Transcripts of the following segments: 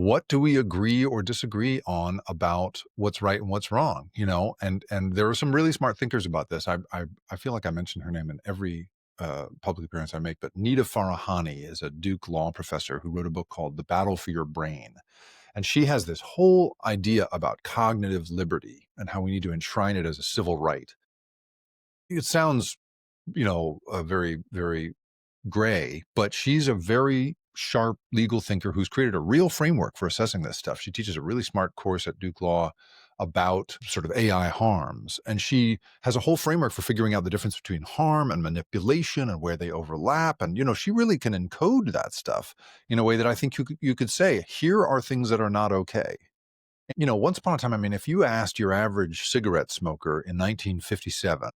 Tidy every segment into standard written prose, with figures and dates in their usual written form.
what do we agree or disagree on about what's right and what's wrong? And there are some really smart thinkers about this. I feel like I mention her name in every public appearance I make, but Nita Farahani is a Duke law professor who wrote a book called The Battle for Your Brain. And she has this whole idea about cognitive liberty and how we need to enshrine it as a civil right. It sounds, very, very gray, but she's a very sharp legal thinker who's created a real framework for assessing this stuff. She teaches a really smart course at Duke Law about sort of AI harms. And she has a whole framework for figuring out the difference between harm and manipulation and where they overlap. And, she really can encode that stuff in a way that I think you could say, here are things that are not okay. Once upon a time, I mean, if you asked your average cigarette smoker in 1957,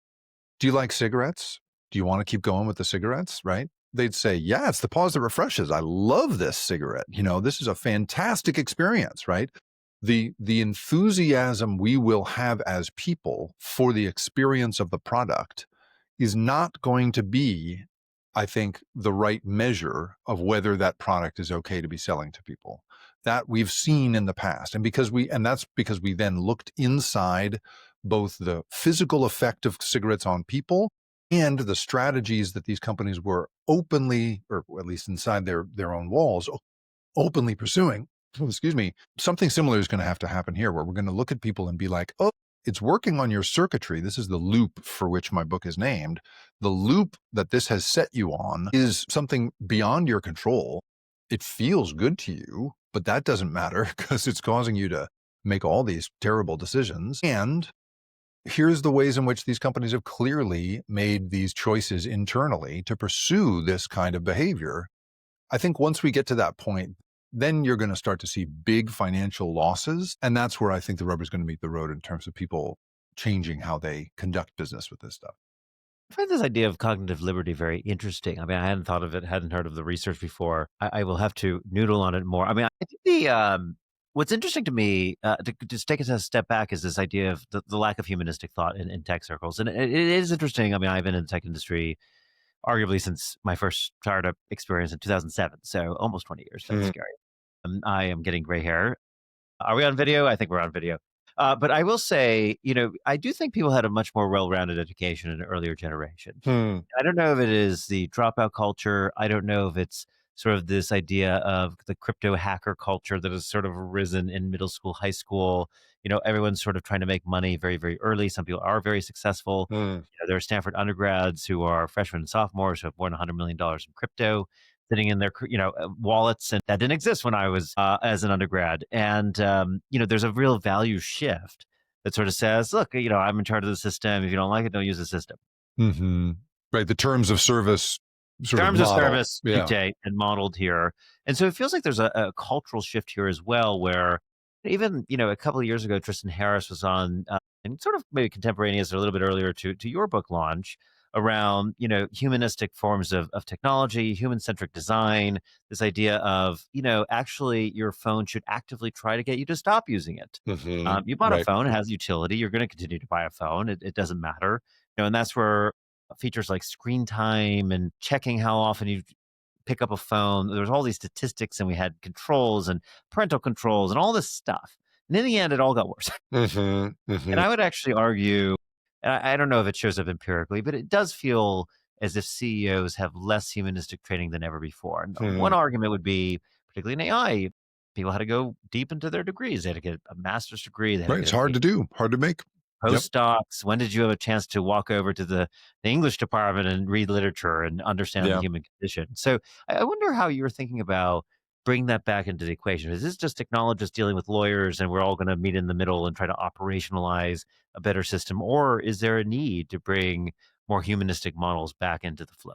do you like cigarettes? Do you want to keep going with the cigarettes? Right? They'd say, yeah, it's the pause that refreshes. I love this cigarette. This is a fantastic experience, right? The enthusiasm we will have as people for the experience of the product is not going to be, I think, the right measure of whether that product is okay to be selling to people. That we've seen in the past. And that's because we then looked inside both the physical effect of cigarettes on people and the strategies that these companies were openly, or at least inside their own walls, openly pursuing. Excuse me. Something similar is going to have to happen here, where we're going to look at people and be like, oh, it's working on your circuitry. This is the loop for which my book is named. The loop that this has set you on is something beyond your control. It feels good to you, but that doesn't matter because it's causing you to make all these terrible decisions. And here's the ways in which these companies have clearly made these choices internally to pursue this kind of behavior. I think once we get to that point, then you're going to start to see big financial losses. And that's where I think the rubber is going to meet the road in terms of people changing how they conduct business with this stuff. I find this idea of cognitive liberty very interesting. I mean, I hadn't thought of it, hadn't heard of the research before. I will have to noodle on it more. I mean, I think what's interesting to me, to just take a step back, is this idea of the lack of humanistic thought in tech circles. And it is interesting. I mean, I've been in the tech industry arguably since my first startup experience in 2007. So almost 20 years. That's scary. I am getting gray hair. Are we on video? I think we're on video. But I will say, I do think people had a much more well-rounded education in an earlier generation. I don't know if it is the dropout culture. I don't know if it's sort of this idea of the crypto hacker culture that has sort of arisen in middle school, high school. Everyone's sort of trying to make money very, very early. Some people are very successful. There are Stanford undergrads who are freshmen and sophomores who have more than $100 million in crypto sitting in their wallets, and that didn't exist when I was as an undergrad. And there's a real value shift that sort of says, look, I'm in charge of the system. If you don't like it, don't use the system. Mm-hmm. Right, the terms of service terms of service yeah. dictate and modeled here, and so it feels like there's a cultural shift here as well, where even a couple of years ago, Tristan Harris was on, and sort of maybe contemporaneous or a little bit earlier to your book launch, around humanistic forms of technology, human-centric design, this idea of actually your phone should actively try to get you to stop using it. You bought a phone, it has utility, you're going to continue to buy a phone, it doesn't matter. And that's where features like screen time and checking how often you pick up a phone, there's all these statistics, and we had controls and parental controls and all this stuff, and in the end it all got worse. And I would actually argue, and I don't know if it shows up empirically, but it does feel as if CEOs have less humanistic training than ever before. And one argument would be, particularly in AI, people had to go deep into their degrees. They had to get a master's degree. Right, it's hard to do, hard to make. Postdocs. When did you have a chance to walk over to the English department and read literature and understand the human condition? So I wonder how you're thinking about bring that back into the equation. Is this just technologists dealing with lawyers and we're all going to meet in the middle and try to operationalize a better system? Or is there a need to bring more humanistic models back into the flow?